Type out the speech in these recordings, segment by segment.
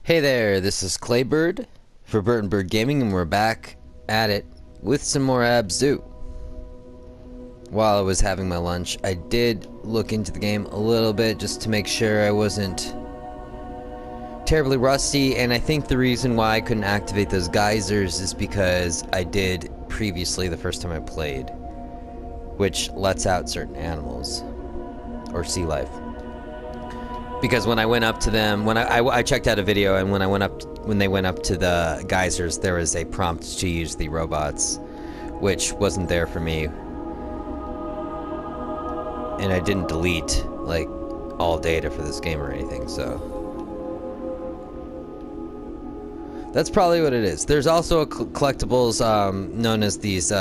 Hey there, this is Claybird for Bird Gaming, and we're back at it with some more ABZû. While I was having my lunch, I did look into the game a little bit just to make sure I wasn't terribly rusty, and I think the reason why I couldn't activate those geysers is because I did previously the first time I played, which lets out certain animals or sea life. Because when I went up to them, when I checked out a video, and when they went up to the geysers, there was a prompt to use the robots, which wasn't there for me, and I didn't delete like all data for this game or anything, so that's probably what it is. There's also collectibles known as these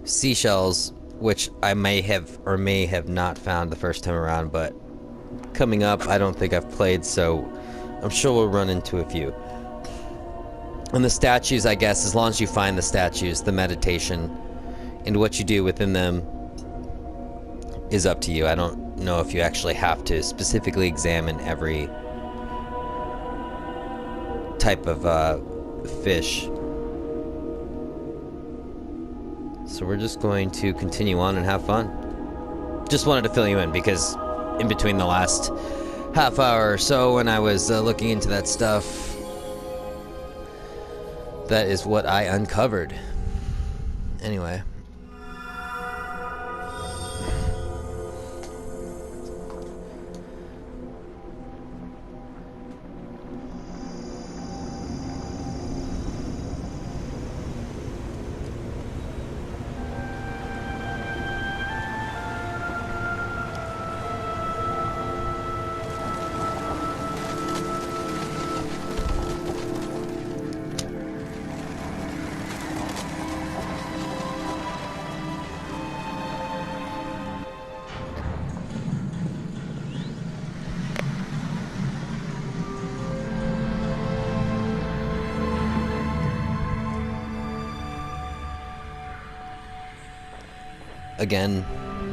seashells, which I may have or may have not found the first time around, but coming up, I don't think I've played, so I'm sure we'll run into a few. And the statues, I guess, as long as you find the statues, the meditation, and what you do within them is up to you. I don't know if you actually have to specifically examine every type of fish. So we're just going to continue on and have fun. Just wanted to fill you in because in between the last half hour or so when I was looking into that stuff, that is what I uncovered. Anyway. Again,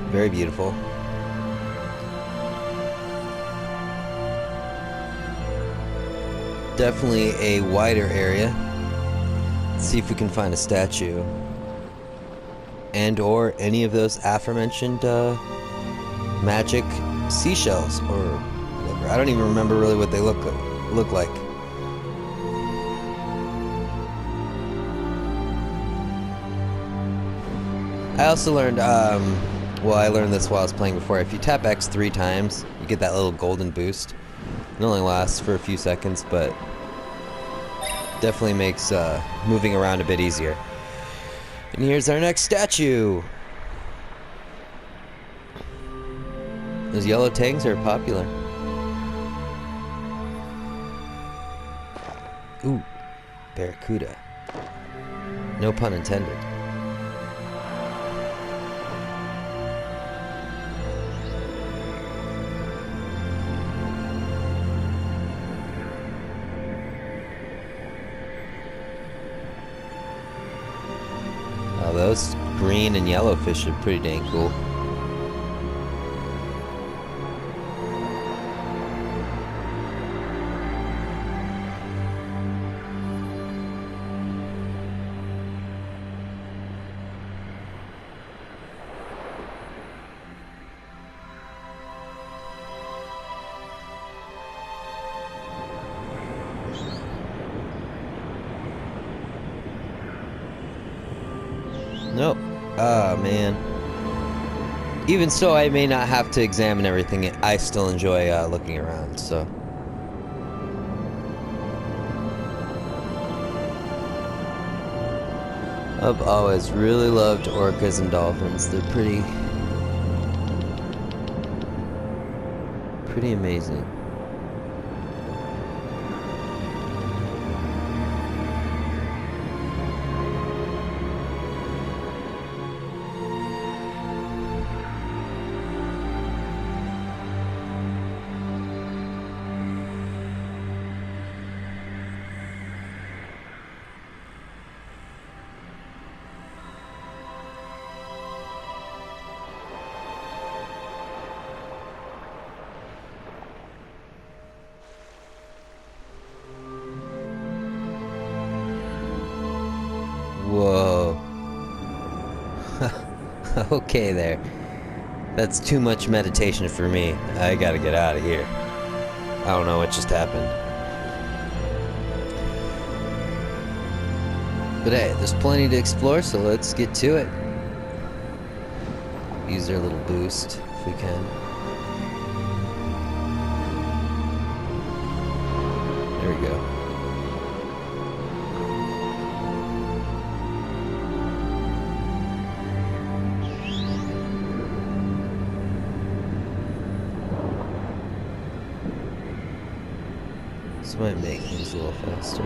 very beautiful. Definitely a wider area. Let's see if we can find a statue. And or any of those aforementioned magic seashells or whatever. I don't even remember really what they look like. I also learned, well, I learned this while I was playing before. If you tap X 3 times, you get that little golden boost. It only lasts for a few seconds, but definitely makes moving around a bit easier. And here's our next statue. Those yellow tangs are popular. Ooh, barracuda. No pun intended. Those green and yellow fish are pretty dang cool. Nope. Ah, man. Even so, I may not have to examine everything. I still enjoy looking around, so. I've always really loved orcas and dolphins. They're pretty amazing. Okay there. That's too much meditation for me. I gotta get out of here. I don't know what just happened. But hey, there's plenty to explore, so let's get to it. Use our little boost if we can. There we go. This might make things a little faster.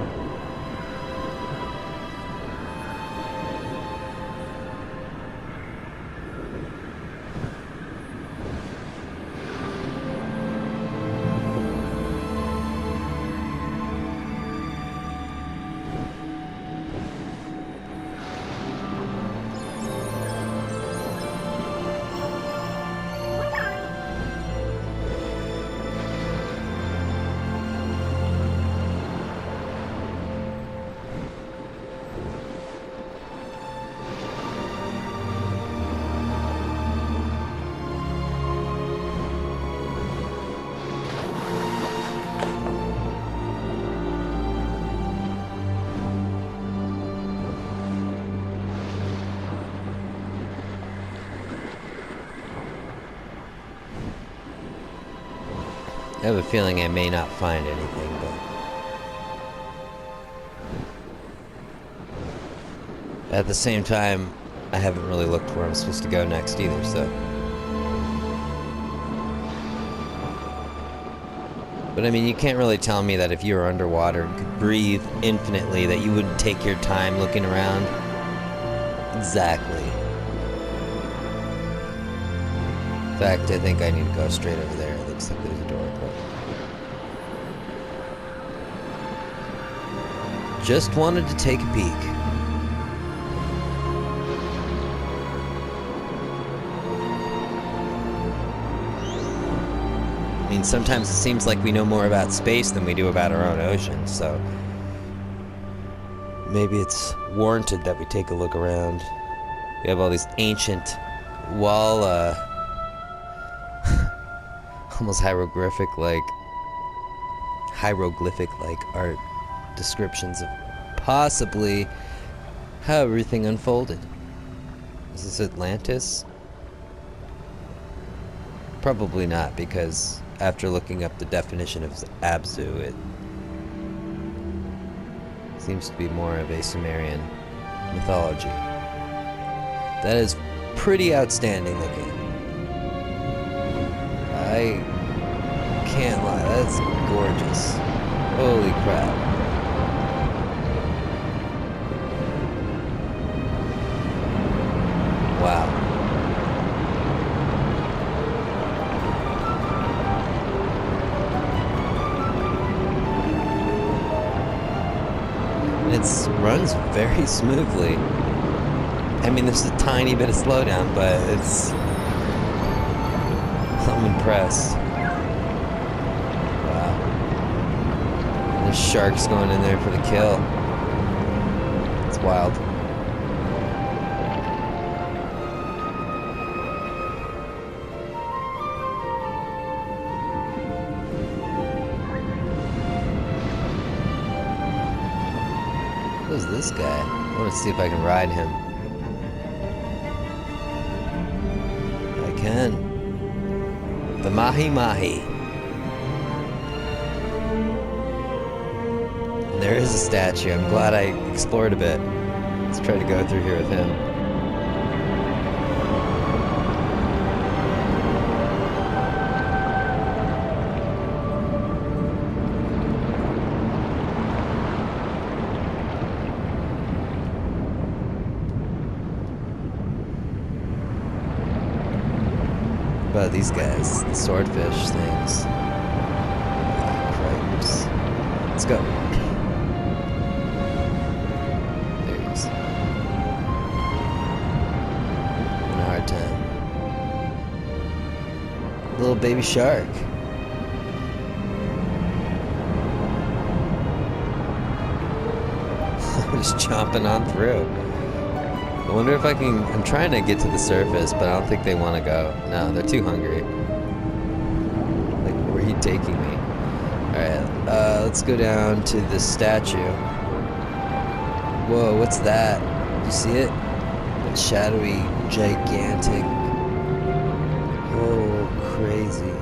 I have a feeling I may not find anything, but at the same time, I haven't really looked where I'm supposed to go next either, so. But I mean, you can't really tell me that if you were underwater and could breathe infinitely, that you wouldn't take your time looking around. Exactly. In fact, I think I need to go straight over there. It looks like there's a door. Just wanted to take a peek. I mean, sometimes it seems like we know more about space than we do about our own ocean, so maybe it's warranted that we take a look around. We have all these ancient wall, almost hieroglyphic-like art descriptions of possibly how everything unfolded. Is this Atlantis? Probably not, because after looking up the definition of ABZÜ, it seems to be more of a Sumerian mythology. That is pretty outstanding looking. I can't lie, that's gorgeous. Holy crap. Wow. It runs very smoothly. I mean, there's a tiny bit of slowdown, but I'm impressed. Wow. There's sharks going in there for the kill. It's wild. Who's this guy? I want to see if I can ride him. I can. The Mahi Mahi. And there is a statue. I'm glad I explored a bit. Let's try to go through here with him. About these guys, the swordfish things. Cripes. Let's go. There he is. In a hard time. Little baby shark. Just chomping on through. I wonder if I can... I'm trying to get to the surface, but I don't think they want to go. No, they're too hungry. Like, where are you taking me? Alright, let's go down to the statue. Whoa, what's that? You see it? That shadowy, gigantic... Oh, crazy.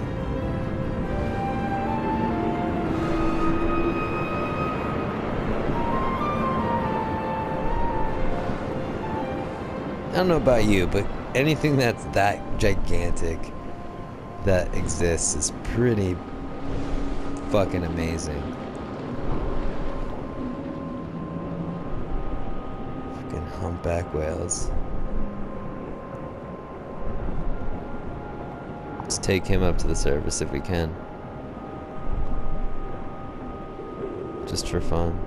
I don't know about you, but anything that's that gigantic that exists is pretty fucking amazing. Fucking humpback whales. Let's take him up to the surface if we can. Just for fun.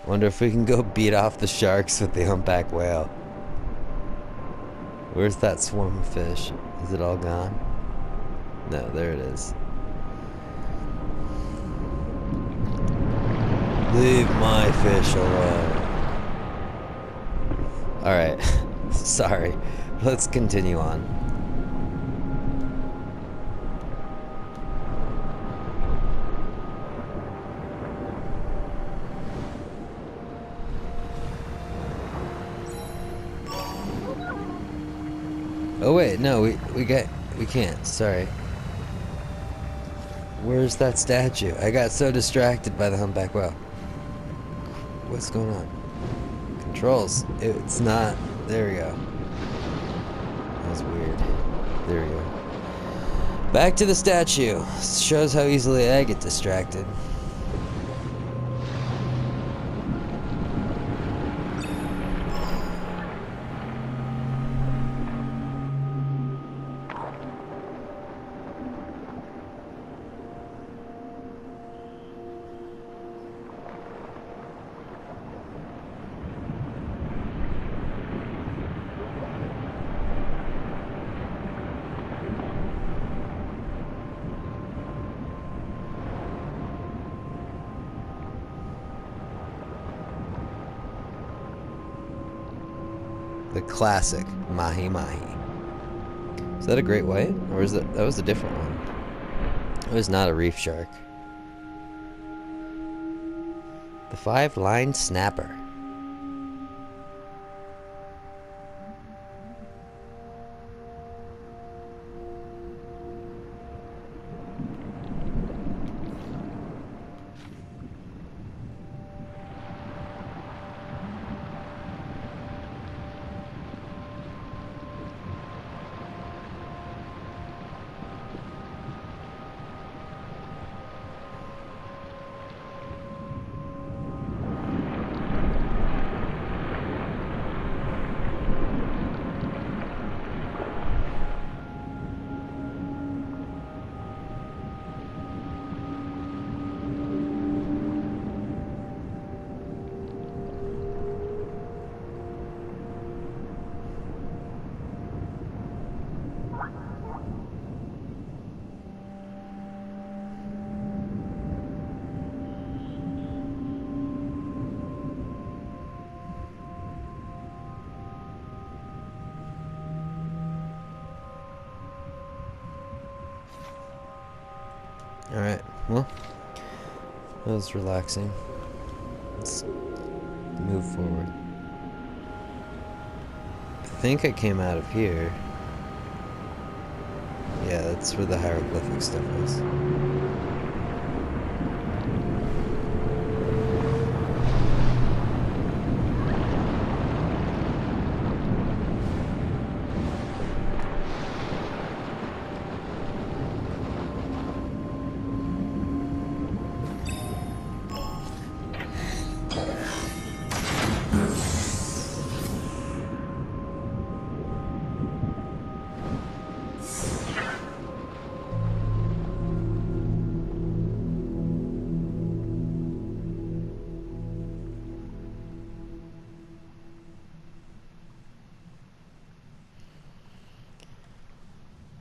Wonder if we can go beat off the sharks with the humpback whale. Where's that swarm of fish? Is it all gone? No, there it is. Leave my fish alone. Alright. Sorry. Let's continue on. Oh wait, no, we can't, sorry. Where's that statue? I got so distracted by the humpback whale. What's going on? Controls. It's not. There we go. That was weird. There we go. Back to the statue. Shows how easily I get distracted. The classic mahi mahi. Is that a great white, or is that was a different one? It was not a reef shark. The 5-line snapper. Alright, well, that was relaxing. Let's move forward. I think I came out of here. Yeah, that's where the hieroglyphic stuff is.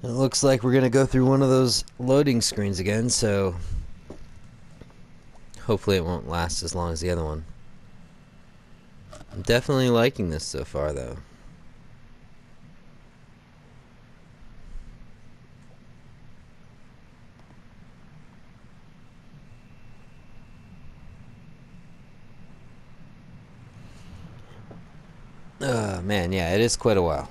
It looks like we're gonna go through one of those loading screens again, so hopefully it won't last as long as the other one. I'm definitely liking this so far, though. Man, yeah, it is quite a while.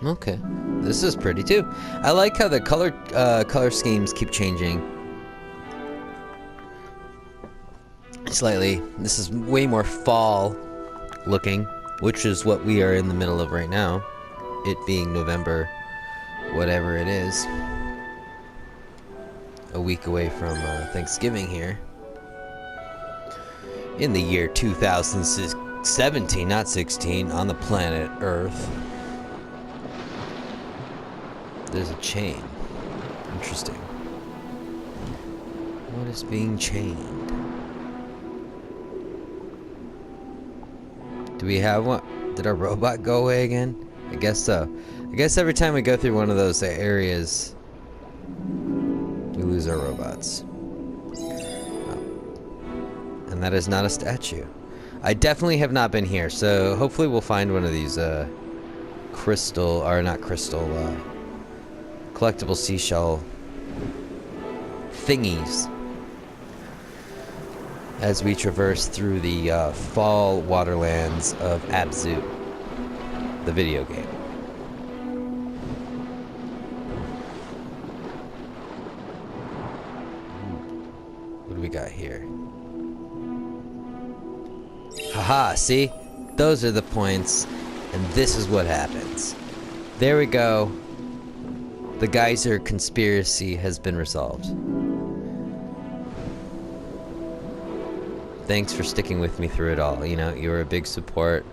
Okay, this is pretty too. I like how the color schemes keep changing slightly. This is way more fall looking, which is what we are in the middle of right now. It being November, whatever it is, a week away from Thanksgiving here in the year 2017, not 16, on the planet Earth. There's a chain. Interesting. What is being chained? Do we have one? Did our robot go away again? I guess so. I guess every time we go through one of those areas, we lose our robots. Oh. And that is not a statue. I definitely have not been here, so hopefully we'll find one of these collectible seashell thingies as we traverse through the fall waterlands of ABZû, the video game. What do we got here? Haha, see? Those are the points, and this is what happens. There we go. The geyser conspiracy has been resolved. Thanks for sticking with me through it all. You know, you were a big support,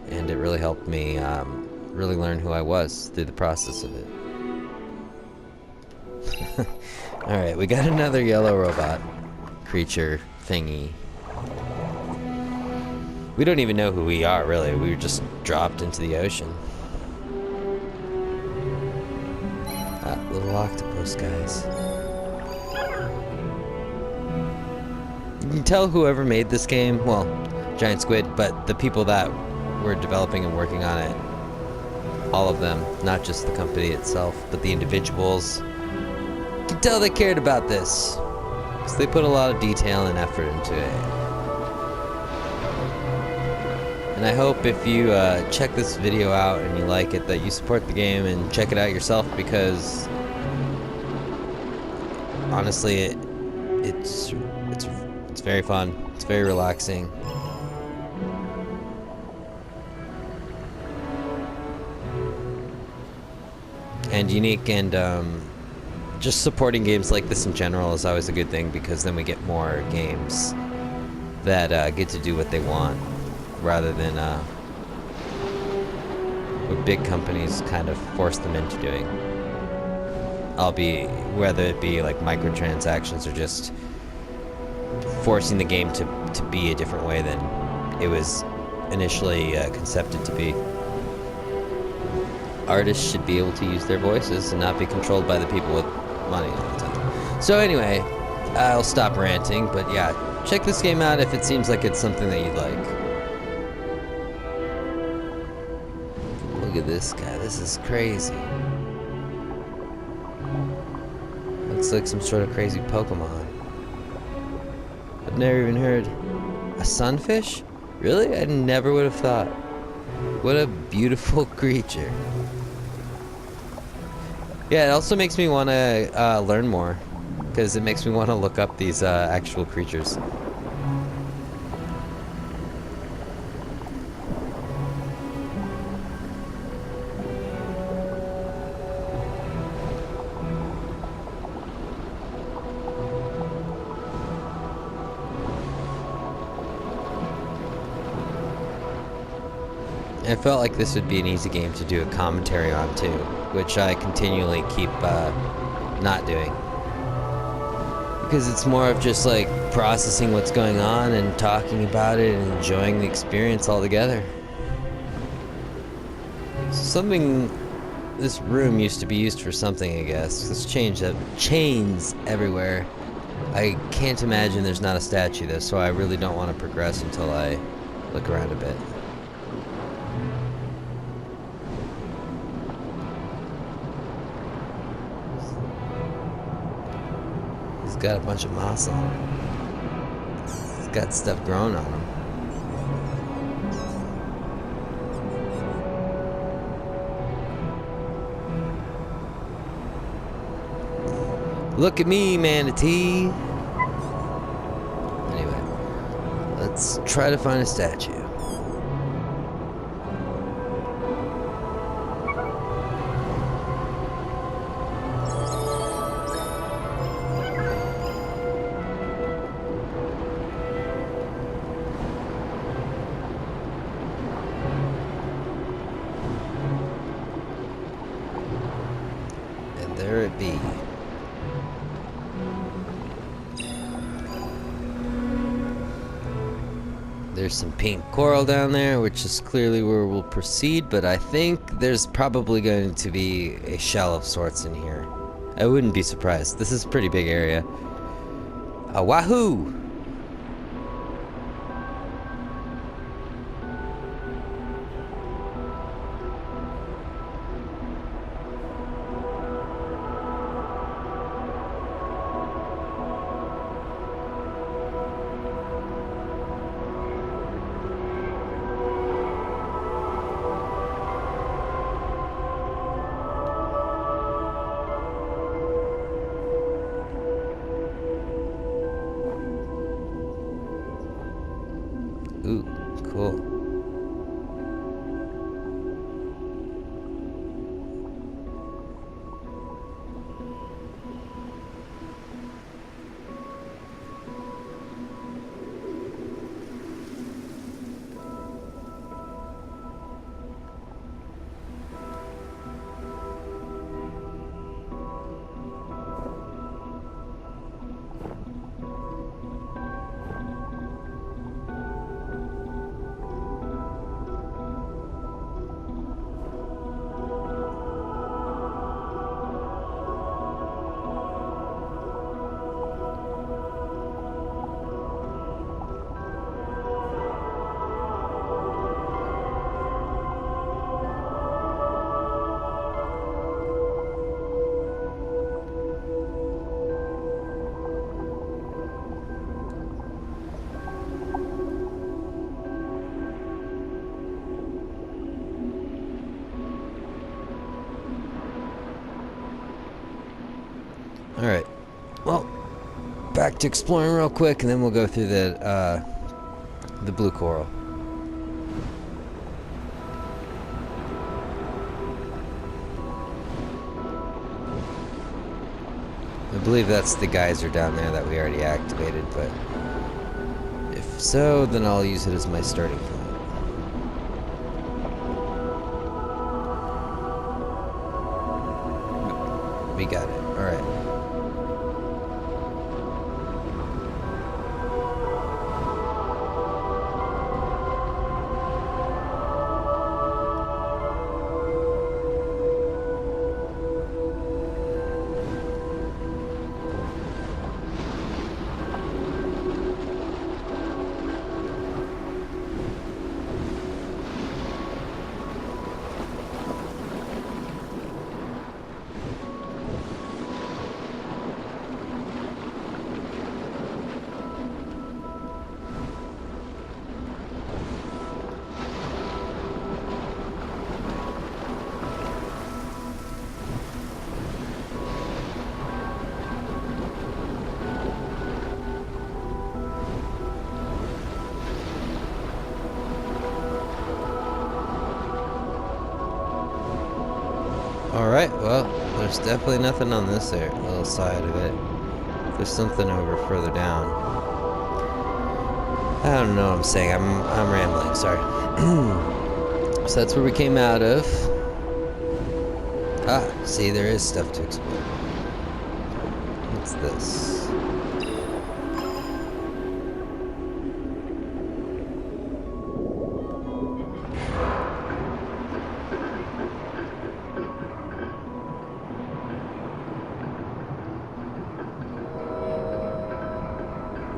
and it really helped me really learn who I was through the process of it. Alright, we got another yellow robot creature thingy. We don't even know who we are, really. We were just dropped into the ocean. Little octopus guys. You can tell whoever made this game, well, Giant Squid, but the people that were developing and working on it, all of them, not just the company itself, but the individuals, you can tell they cared about this, because they put a lot of detail and effort into it. And I hope if you check this video out and you like it, that you support the game and check it out yourself, because honestly, it's very fun. It's very relaxing. And unique, and just supporting games like this in general is always a good thing, because then we get more games that get to do what they want, rather than what big companies kind of force them into doing. Whether it be like microtransactions or just forcing the game to be a different way than it was initially conceived to be. Artists should be able to use their voices and not be controlled by the people with money all the time. So anyway, I'll stop ranting, but yeah, check this game out if it seems like it's something that you'd like. Look at this guy, this is crazy. Looks like some sort of crazy Pokemon. I've never even heard. A sunfish? Really? I never would have thought. What a beautiful creature. Yeah, it also makes me want to learn more, because it makes me want to look up these actual creatures. I felt like this would be an easy game to do a commentary on too, which I continually keep not doing. Because it's more of just like processing what's going on and talking about it and enjoying the experience altogether. This room used to be used for something, I guess. There's chains everywhere. I can't imagine there's not a statue though, so I really don't want to progress until I look around a bit. He's got a bunch of moss on him. He's got stuff growing on him. Look at me, manatee! Anyway, let's try to find a statue. And there it be. There's some pink coral down there, which is clearly where we'll proceed, but I think there's probably going to be a shell of sorts in here. I wouldn't be surprised. This is a pretty big area. Wahoo! Ooh, cool. Alright, well, back to exploring real quick, and then we'll go through the blue coral. I believe that's the geyser down there that we already activated, but if so, then I'll use it as my starting point. We got it, alright. Alright, well, there's definitely nothing on this little side of it. There's something over further down. I don't know what I'm saying. I'm rambling, sorry. So that's where we came out of. Ah, see, there is stuff to explore. What's this?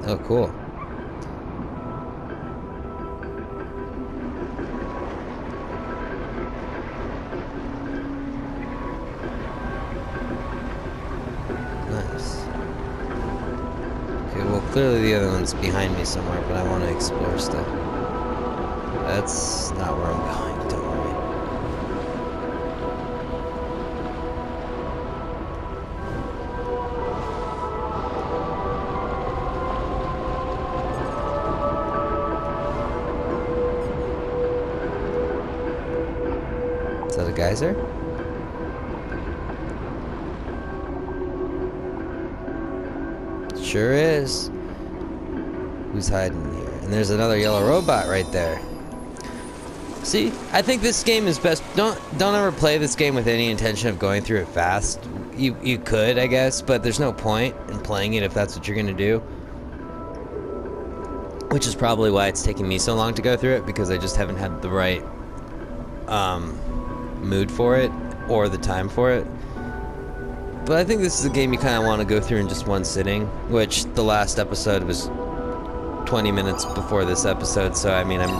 Oh, cool. Nice. Okay, well, clearly the other one's behind me somewhere, but I want to explore stuff. That's not where I'm going, don't worry. Is that a geyser? Sure is. Who's hiding here? And there's another yellow robot right there. See, I think this game is best. Don't ever play this game with any intention of going through it fast. You could, I guess, but there's no point in playing it if that's what you're gonna do. Which is probably why it's taking me so long to go through it, because I just haven't had the right mood for it or the time for it. But I think this is a game you kind of want to go through in just one sitting, which the last episode was 20 minutes before this episode, so I mean, I'm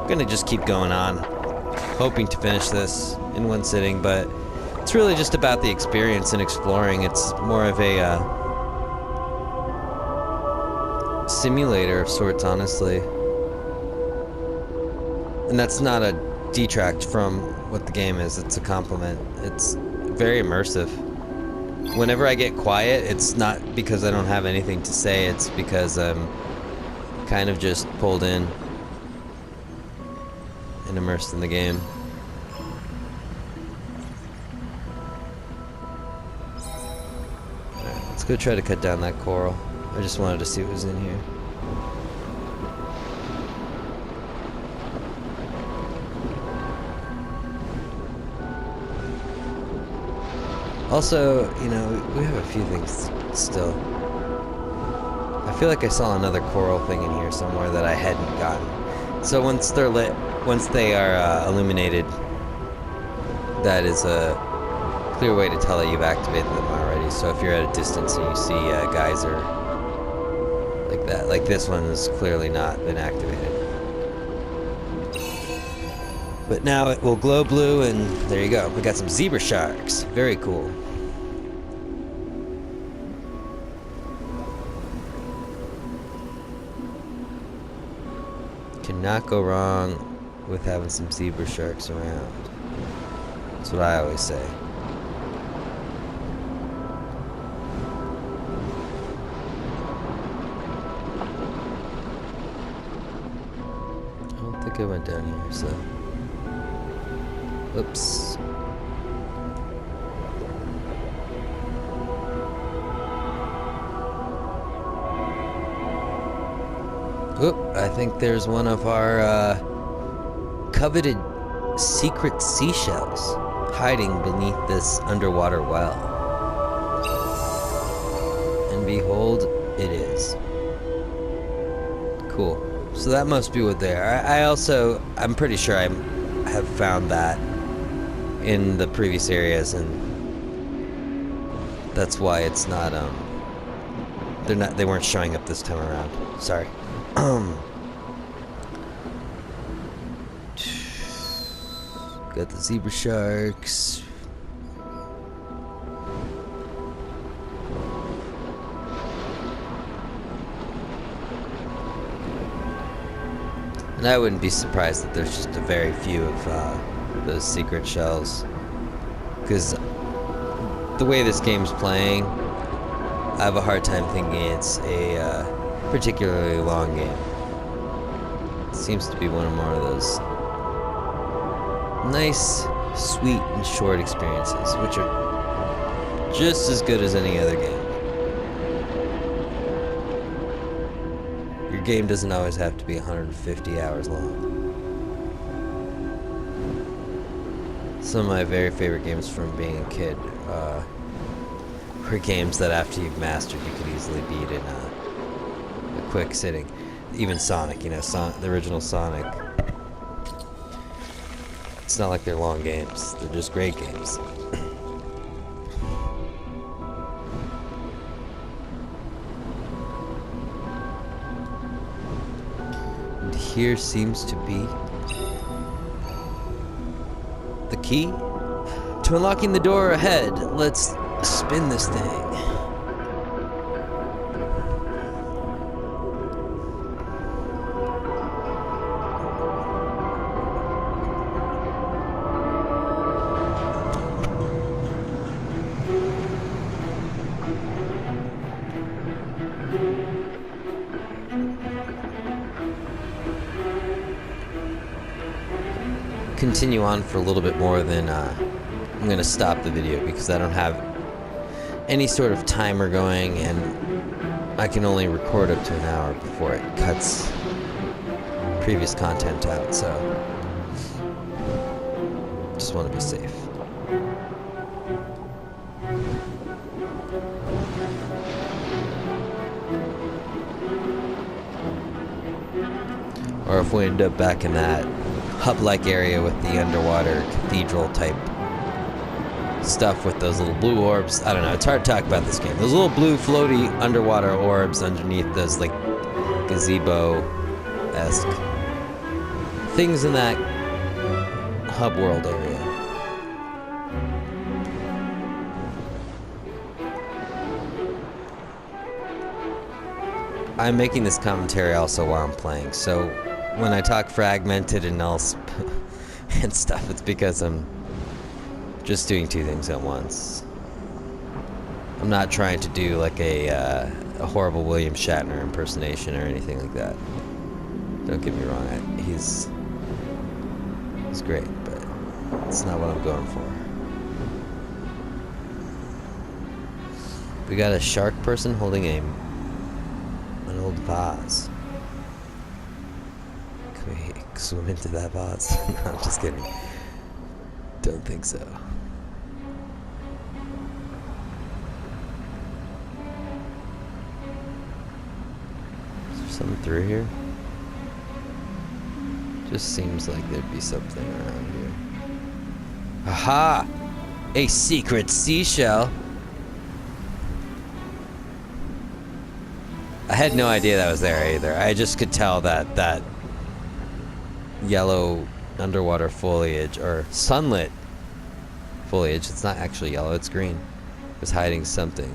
gonna just keep going on, hoping to finish this in one sitting, but it's really just about the experience and exploring. It's more of a simulator of sorts, honestly. And that's not a detract from what the game is, it's a compliment. It's very immersive. Whenever I get quiet, it's not because I don't have anything to say, it's because I'm kind of just pulled in and immersed in the game. Alright, let's go try to cut down that coral. I just wanted to see what was in here. Also, you know, we have a few things still. I feel like I saw another coral thing in here somewhere that I hadn't gotten. So once they're lit, once they are illuminated, that is a clear way to tell that you've activated them already. So if you're at a distance and you see a geyser like that, like this one has clearly not been activated. But now it will glow blue, and there you go. We got some zebra sharks. Very cool. Cannot go wrong with having some zebra sharks around. That's what I always say. I don't think I went down here, so... Oops. Oop, I think there's one of our coveted secret seashells hiding beneath this underwater well. And behold, it is. Cool. So that must be what they are. I'm pretty sure I have found that in the previous areas, and that's why it's not they weren't showing up this time around. Sorry. Got the zebra sharks. And I wouldn't be surprised that there's just a very few of those secret shells, because the way this game's playing, I have a hard time thinking it's a particularly long game. It seems to be one of more of those nice, sweet, and short experiences, which are just as good as any other game. Your game doesn't always have to be 150 hours long. Some of my very favorite games from being a kid were games that after you've mastered you could easily beat in a quick sitting. Even Sonic, you know, the original Sonic. It's not like they're long games, they're just great games. And here seems to be the key to unlocking the door ahead. Let's spin this thing. Continue on for a little bit more, then I'm going to stop the video because I don't have any sort of timer going and I can only record up to an hour before it cuts previous content out, so just want to be safe. Or if we end up back in that hub-like area with the underwater cathedral type stuff with those little blue orbs. I don't know, it's hard to talk about this game. Those little blue floaty underwater orbs underneath those like gazebo-esque things in that hub world area. I'm making this commentary also while I'm playing, so when I talk fragmented and else and stuff, it's because I'm just doing two things at once. I'm not trying to do like a horrible William Shatner impersonation or anything like that. Don't get me wrong, he's great, but it's not what I'm going for. We got a shark person holding an old vase. Can we swim into that vase? No, I'm just kidding. Don't think so. Is there something through here? Just seems like there'd be something around here. Aha! A secret seashell! I had no idea that was there either. I just could tell that that yellow underwater foliage, or sunlit foliage, it's not actually yellow, it's green, was hiding something.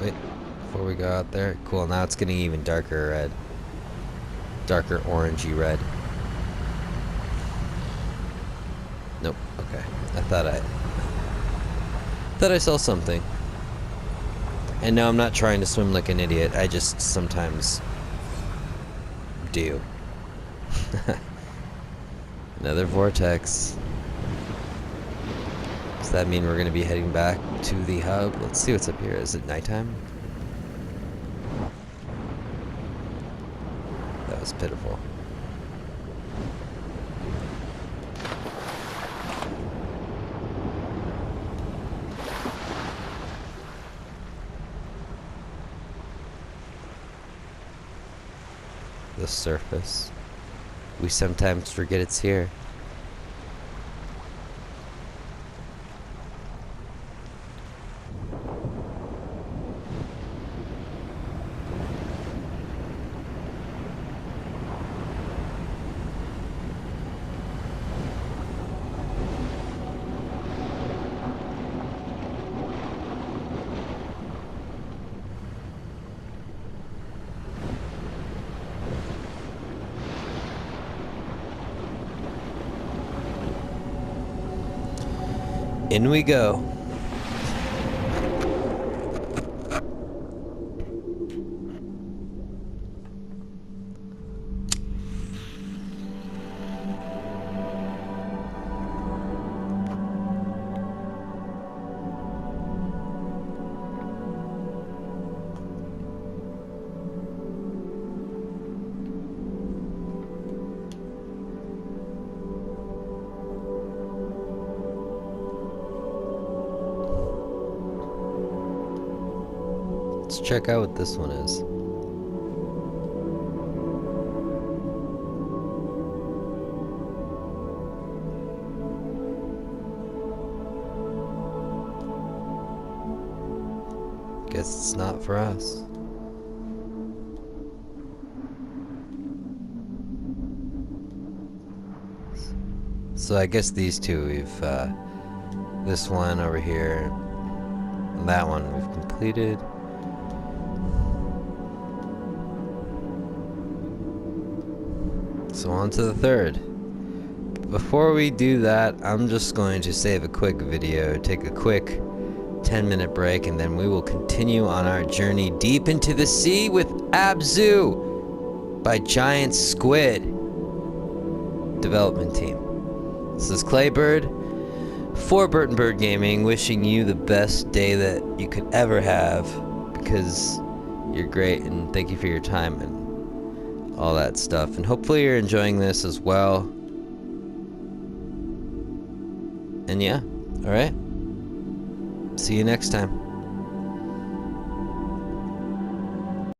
Wait, before we go out there, cool, now it's getting even darker red. Darker orangey red. Nope, okay. I thought I saw something. And no, I'm not trying to swim like an idiot, I just sometimes do. Another vortex. Does that mean we're going to be heading back to the hub? Let's see what's up here. Is it nighttime? That was pitiful. The surface. We sometimes forget it's here. In we go. Let's check out what this one is. Guess it's not for us. So I guess these two, we've, this one over here, and that one we've completed. So on to the third. Before we do that, I'm just going to save a quick video, take a quick 10-minute break, and then we will continue on our journey deep into the sea with ABZÜ by Giant Squid development team. This is Claybird for Bird Gaming, wishing you the best day that you could ever have, because you're great, and thank you for your time and all that stuff, and hopefully you're enjoying this as well. And yeah, alright, see you next time.